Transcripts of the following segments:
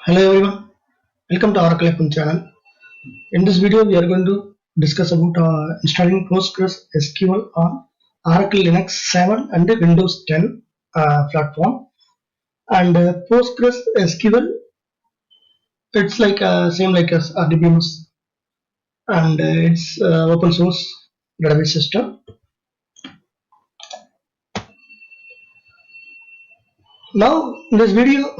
Hello everyone, welcome to Oracle FM channel. In this video, we are going to discuss about installing PostgreSQL on Oracle Linux 7 and Windows 10 platform. And PostgreSQL, it's like same like as RDBMS, and it's open source database system. Now, in this video,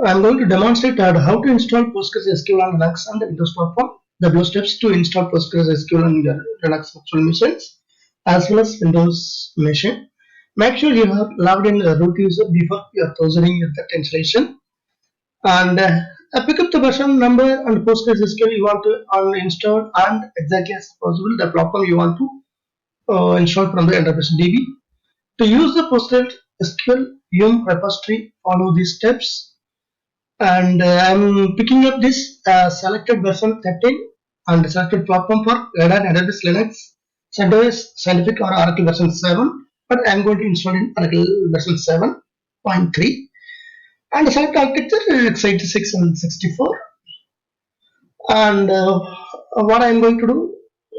I'm going to demonstrate how to install PostgreSQL on Linux and the Windows platform. The few steps to install PostgreSQL on your Linux virtual machines as well as Windows machine. Make sure you have logged in a root user before you are proceeding with that installation. And pick up the version number and PostgreSQL you want to uninstall, and exactly as possible the platform you want to install from the Enterprise DB. To use the PostgreSQL Yum repository, follow these steps. And I'm picking up this selected version 13 and selected platform for Red Hat Enterprise Linux, CentOS Scientific or Oracle version 7, but I'm going to install in Oracle version 7.3 and select architecture x86 and 64. And what I'm going to do,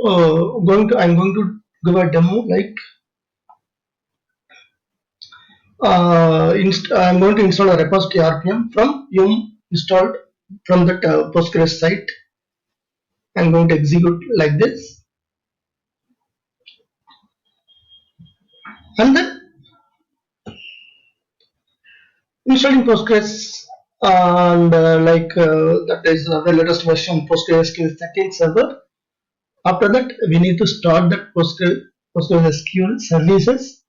I'm going to give a demo like I'm going to install a repository RPM from Yum installed from that Postgres site. I'm going to execute like this, and then installing Postgres, and that is the latest version PostgreSQL 13 server. After that, we need to start that PostgreSQL services.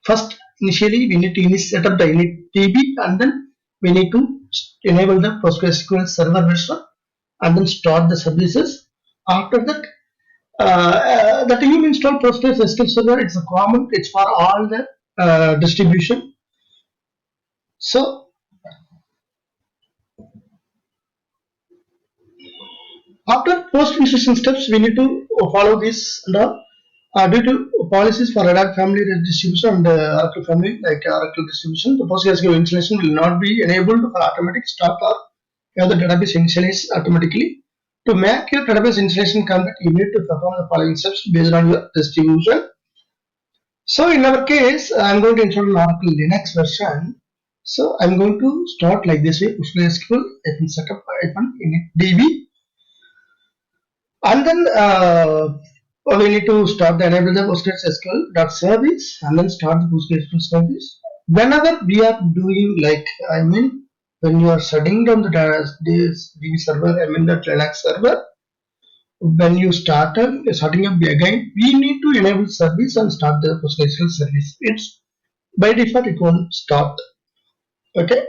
First, initially we need to set up the initdb, and then we need to enable the PostgreSQL server version and then start the services. After that, the you install PostgreSQL server, it's a common, it's for all the distribution. So after post installation steps, we need to follow this due to policies for Red Hat family distribution and Oracle family like Oracle distribution. The PostgreSQL installation will not be enabled for automatic start or have the database initialized automatically. To make your database installation complete, you need to perform the following steps based on your distribution. So in our case, I'm going to install an Oracle Linux version. So I'm going to start like this way: PostgreSQL setup initdb, and then we need to start the enable the PostgreSQL service and then start the PostgreSQL service. Whenever we are doing when you are shutting down the DB server, the Linux server, when you started starting up again, we need to enable service and start the PostgreSQL service. It's by default it won't start. Okay.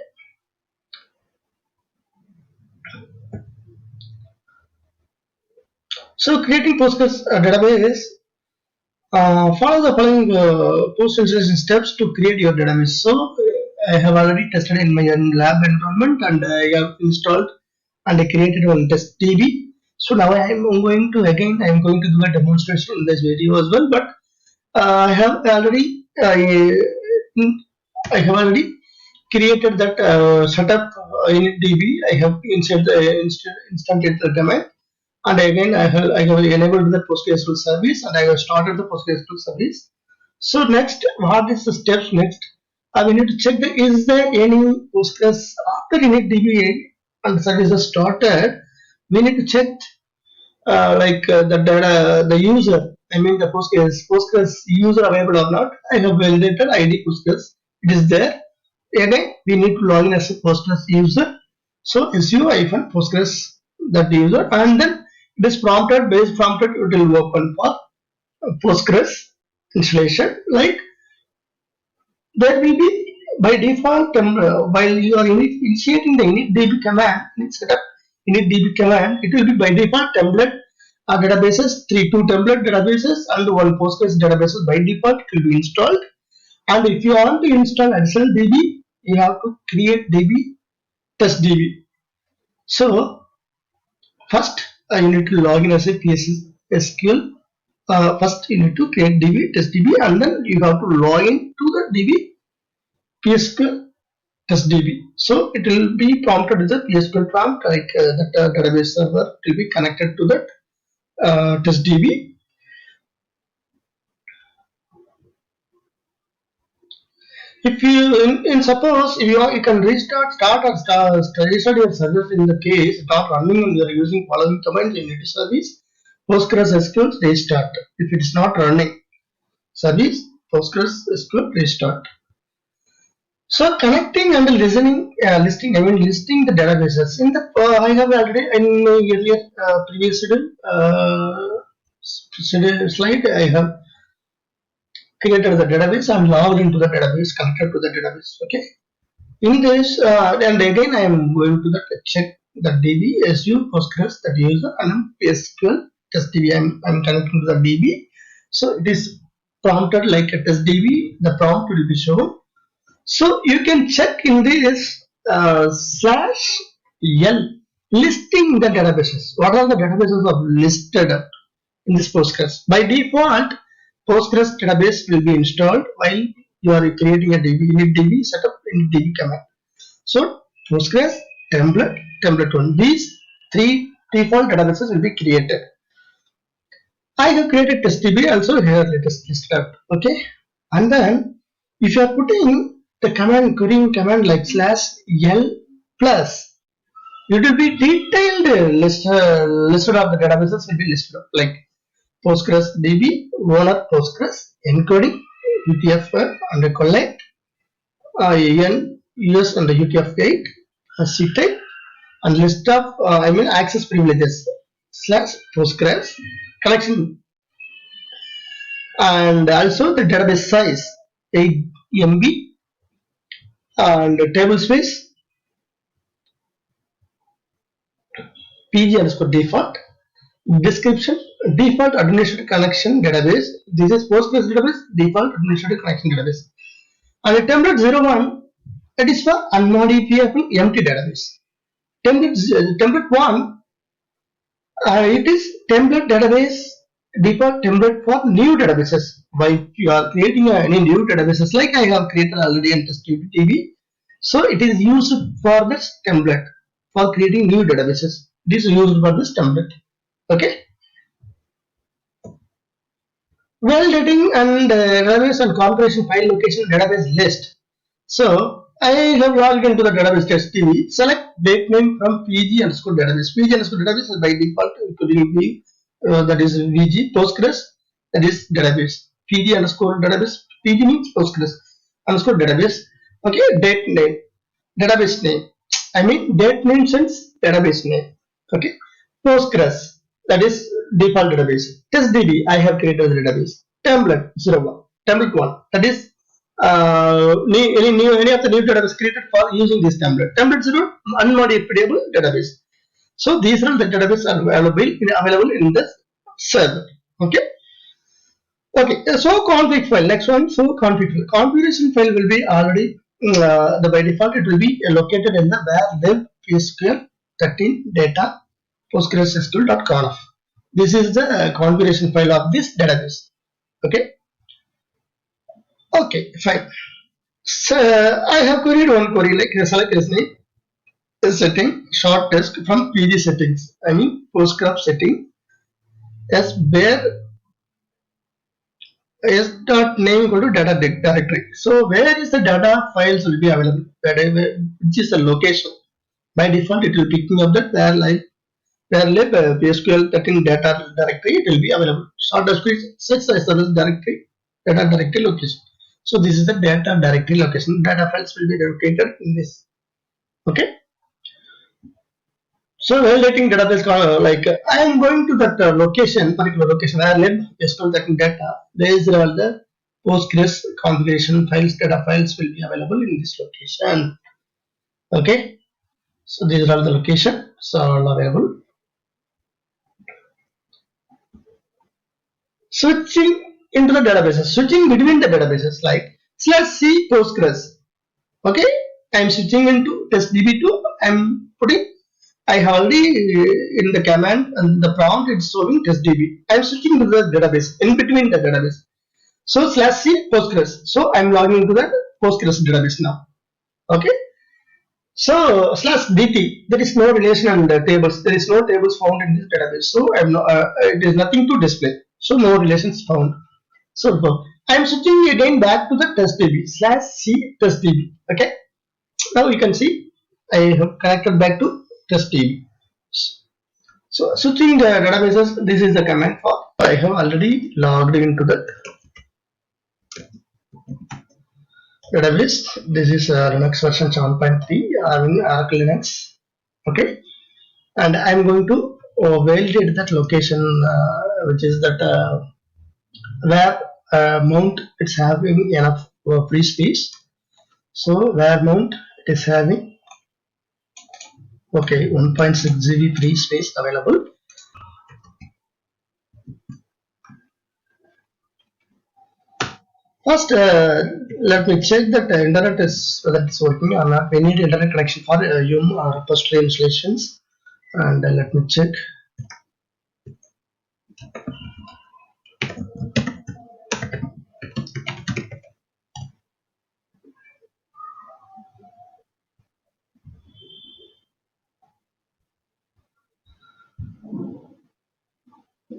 So creating Postgres database, follow the following post installation steps to create your database. So I have already tested in my lab environment, and I have installed and I created one test DB. So now I'm going to do a demonstration in this video as well. But I have already created that setup initdb. I have instantiated the domain, and again I have enabled the PostgreSQL service, and I have started the PostgreSQL service. So next, what is the steps next? We need to check is there any Postgres after initdb and the service is started. We need to check the data, the user. The Postgres user available or not. I have validated ID Postgres. It is there. Again, we need to log in as a Postgres user. So su-postgres that user, and then it is prompted, base prompted, it will open for Postgres installation. Like there will be by default while you are initiating the initdb command, setup initdb command, it will be by default template databases, two template databases and one Postgres databases by default it will be installed. And if you want to install additional DB, you have to create DB test DB. So first you need to log in as a PostgreSQL. First you need to create DB test DB, and then you have to log in to the DB PSQL testdb. So it will be prompted with a PSQL prompt, like that database server will be connected to that testdb. If you in suppose if you can restart restart your service in the case not running and you are using following commands in your service Postgres SQL restart. If it is not running service Postgres SQL restart. So connecting and listening, listing, I mean listing the databases. In the I have already in my earlier previous slide I have created the database and logged into the database, connected to the database. Okay. In this, and again I am going to the check the DB SU Postgres that user and PSQL test DB. I'm connecting to the DB. So it is prompted like a test DB. The prompt will be shown. So you can check in this /L listing the databases. What are the databases of listed in this Postgres? By default, Postgres database will be installed while you are creating a DB. initdb setup initdb command. So Postgres template 1. These three default databases will be created. I have created testdb also here. Let us list out. Okay, and then if you are putting the command querying command like /L plus, it will be detailed listed of the databases will be listed up like Postgres DB, owner Postgres, encoding, UTF and collect, EN, US and UTF-8, C type, and list of access privileges /Postgres collection, and also the database size 8 MB and table space PG underscore default description default administrative connection database. This is Postgres database default administrative connection database, and the template 01 that is for unmodifiable empty database. Template 1 it is template database default template for new databases. Why you are creating any new databases like I have created already in testdb, so it is used for this template for creating new databases. This is used for this template. Okay. Validating and database and configuration file location database list. So I have logged into the database testdb. Select date name from PG underscore database. PG underscore database is by default including the that is VG Postgres, that is database. PG underscore database. PG means Postgres underscore database. Okay, date name, database name. I mean date name since database name. Okay, Postgres, that is default database. TestDB, I have created the database. Template 01, template 1, that is any of the new database created for using this template. Template 0, unmodifiable database. So these are the databases are available in the server. Okay. Okay. So config file. Next one. So config file. Configuration file will be already by default it will be located in the where lib PSQL 13 data postgresql.conf. This is the configuration file of this database. Okay. Okay. Fine. So I have queried one query like select his name. Setting short disk from PG settings. I mean Postgres setting as bare s dot name equal to data directory. So where is the data files will be available? Which is the location? By default, it will pick me up that where lib PSQL 13 data directory. It will be available. Short disk is such as service directory data directory location. So this is the data directory location. Data files will be located in this. Okay. So validating database like I am going to that location, particular location where lib SQL data. There is all the Postgres configuration files, data files will be available in this location. Okay. So these are all the location. So all available. Switching into the databases, switching between the databases like /C Postgres. Okay. I am switching into testdb to I have already in the command and the prompt it's showing testdb. I am switching to the database in between the database. So /C Postgres. So I am logging into the Postgres database now. Okay. So slash dt, there is no relation and tables. There is no tables found in this database. So it is nothing to display. So no relations found. So I am switching again back to the testdb slash c testdb. Okay. Now you can see I have connected back to testdb. So switching the databases, this is the command for. I have already logged into that database. This is Linux version 7.3 having Oracle Linux. Okay, and I'm going to validate that location, which is that where mount it's having enough free space. So where mount it is having, okay, 1.6 GB free space available. First, let me check that the internet is whether it's working or not. We need internet connection for Yum or repository installations, and let me check.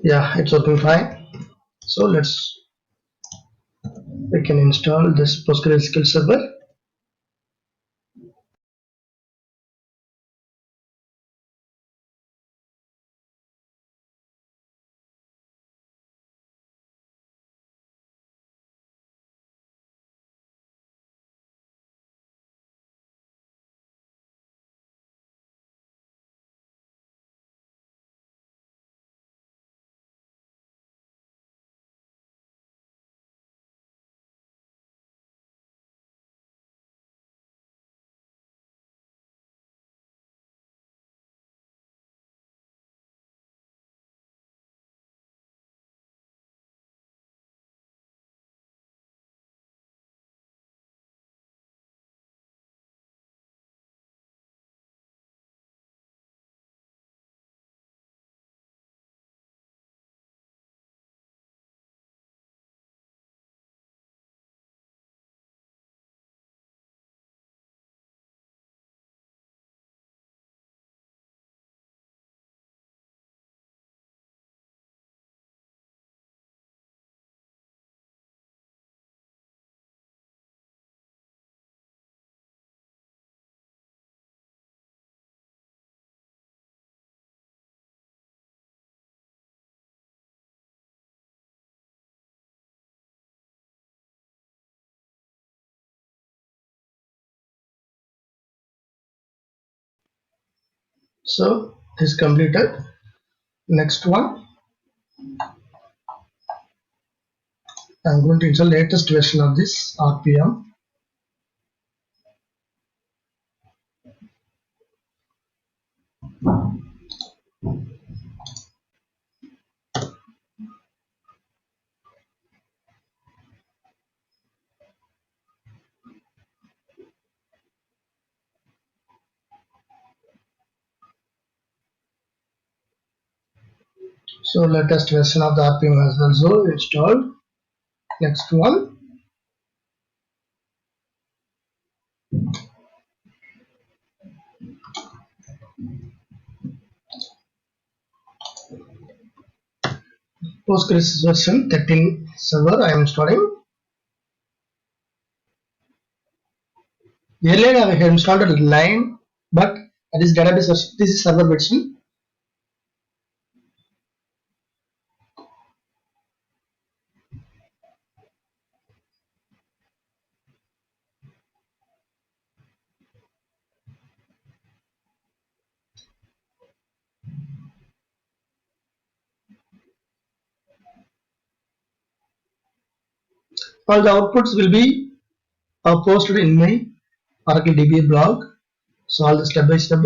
Yeah, it's working fine. So we can install this PostgreSQL server. So this completed. Next one, I'm going to install latest version of this RPM. So latest version of the RPM has also installed. Next one, Postgres version 13 server I am installing. Earlier I have installed 9, but this database version, this is server version. All the outputs will be posted in my Oracle DBA blog. So all the step by step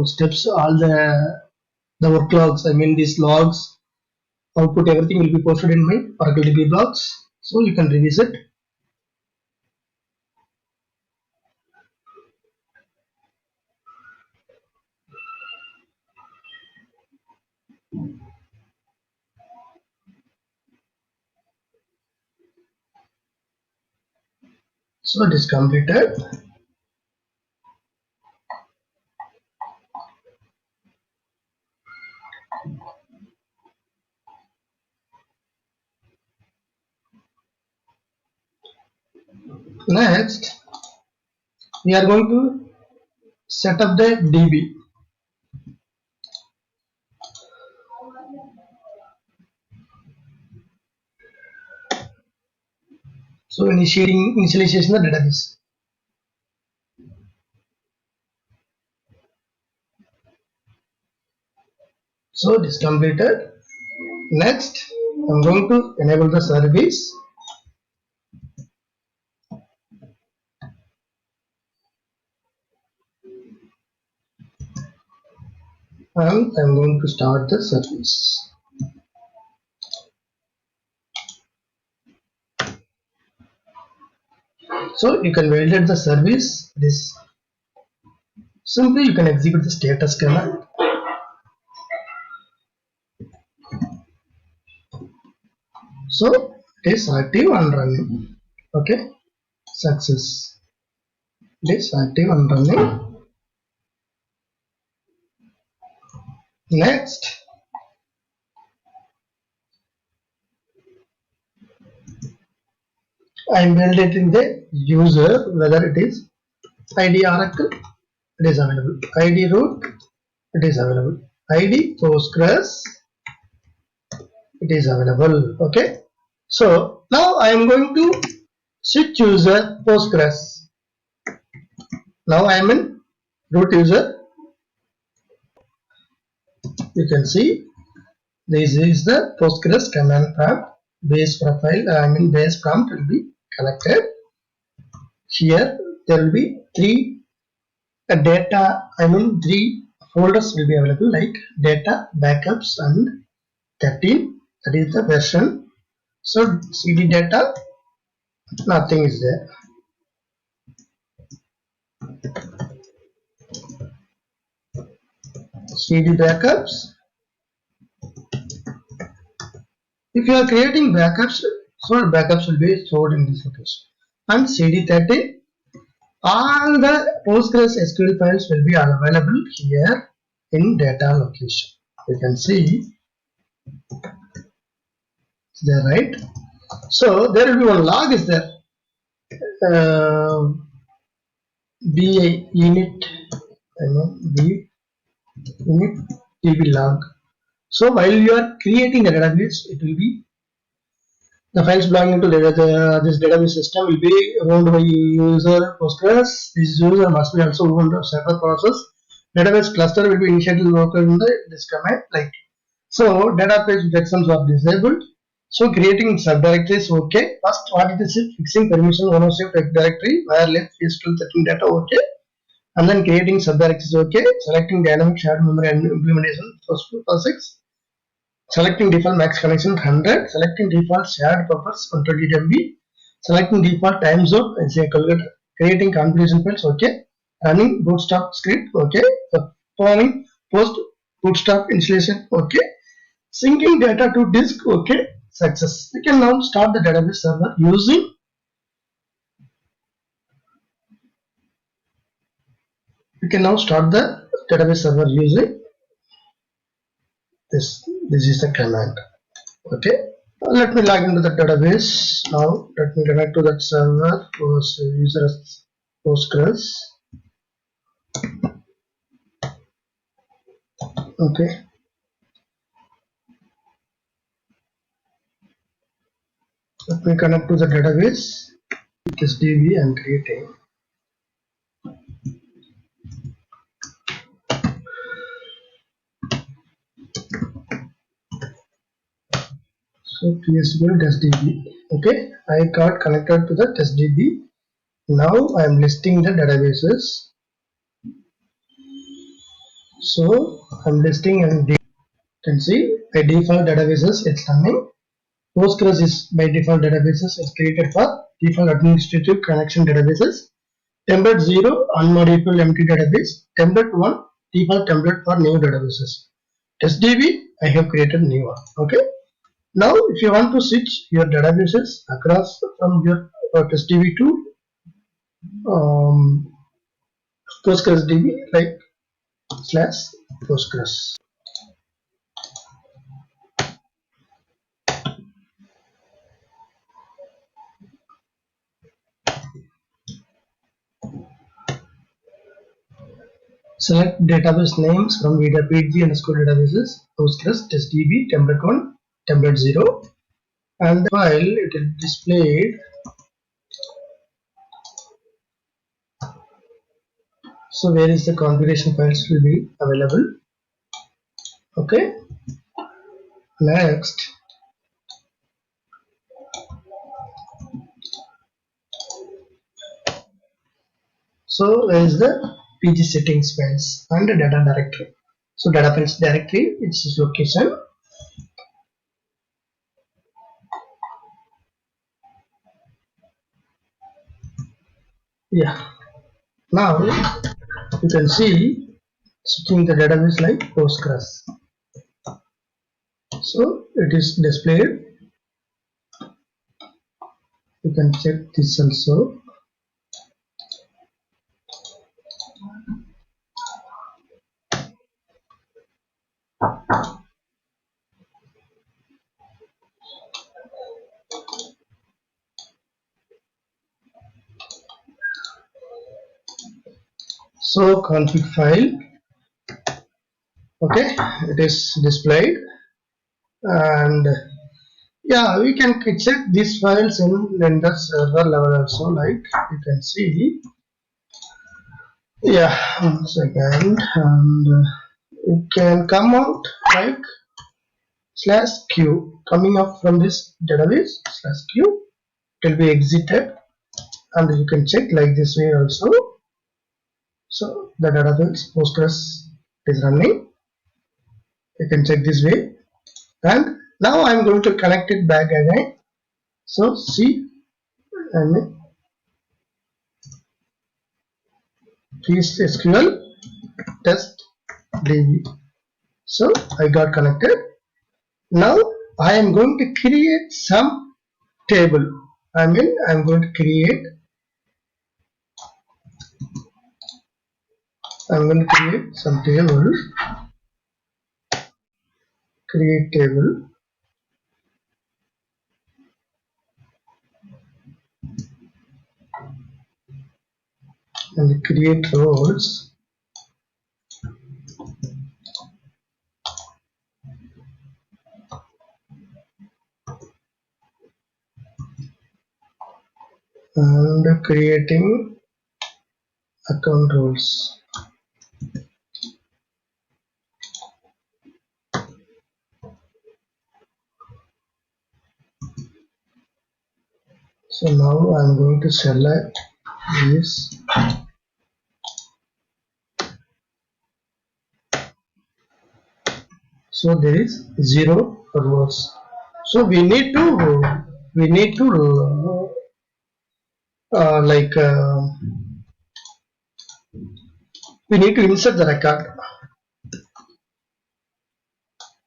steps, all the work logs, I mean these logs, output, everything will be posted in my Oracle DB blogs. So you can revisit. So it is completed. Next, we are going to set up the DB. So initialization the database. So it is completed. Next, I'm going to enable the service. And I'm going to start the service. So you can validate the service. This simply you can execute the status command. So it is active and running. Okay, success. It is active and running. Next, I am validating the user whether it is ID Oracle. It is available. ID root. It is available. ID Postgres. It is available. Okay. So now I am going to switch user Postgres. Now I am in root user. You can see this is the Postgres command prompt. Base profile, base prompt will be connected. Here there will be three three folders will be available like data, backups, and 13. That is the version. So CD data, nothing is there. CD backups. If you are creating backups, so backups will be stored in this location. And CD30, all the Postgres SQL files will be available here in data location. You can see there, right? So there will be one log is there. BA unit, B unit DB log. So while you are creating the database, it will be the files belonging to this database system will be owned by user Postgres. This user must be also owned of server process. Database cluster will be initially located in this command. Like so, database checksums are disabled. So creating subdirectories okay. First, what it is fixing permission ownership directory where left physical setting data okay. And then creating subdirectories okay. Selecting dynamic shared memory and implementation for 6. Selecting default max connection 100, selecting default shared buffers 120 MB, selecting default time zone and say creating configuration files okay, running bootstrap script okay, performing post bootstrap installation okay, syncing data to disk okay, success. We can now start the database server using this. This is the command. Okay. Let me log into the database now. Let me connect to that server user Postgres. Okay. Let me connect to the database. This DB I'm creating. So PSQL test DB. Okay. I got connected to the test DB. Now I am listing the databases. So I'm listing and you can see by default databases it's running. Postgres is by default databases is created for default administrative connection databases. Template 0 unmodified empty database. Template 1 default template for new databases. TestDB I have created new one. Okay. Now if you want to switch your databases across from your TestDB to PostgresDB like /Postgres. Select database names from pg underscore databases, Postgres, testdb, template 1, template 0, and the file it will displayed. So where is the configuration files will be available. Okay, next. So where is the pg settings files and the data directory. So data files directory, its location. Yeah. Now you can see checking the database like Postgres. So it is displayed. You can check this also. So config file, okay, it is displayed, and yeah, we can check these files in the server level also. Like you can see, yeah, 1 second, and it can come out like /q coming up from this database /q. It will be exited, and you can check like this way also. So the database Postgres is running. You can check this way, and now I'm going to connect it back again. So see, and please SQL test db. So I got connected. Now I am going to create some table. I'm going to create. I'm going to create some table. Create table. And create roles. And creating account roles. So now I'm going to select this. So there is 0 rows. So we need to like we need to insert the record.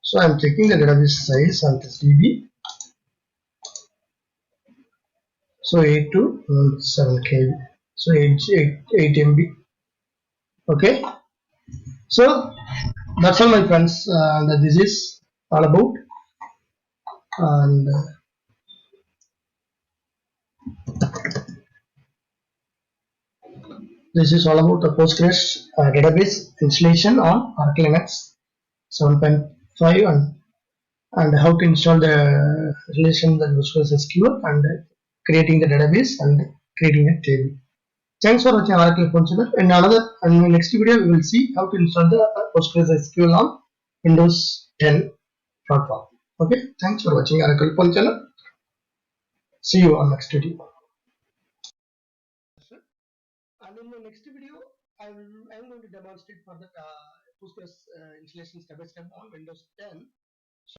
So I'm checking the database size on this DB. So 8 to 7 KB. So 8 MB. Okay. So that's all, my friends. And this is all about. And this is all about the Postgres database installation on Oracle Linux 7.5, and how to install the relation that Postgres SQL, and creating the database and creating a table. Thanks for watching Oracle Functional. In the next video, we will see how to install the Postgres SQL on Windows 10 platform. Okay, thanks for watching Oracle Functional. See you on next video. And in the next video, I am going to demonstrate for the Postgres installation step by step on Windows 10.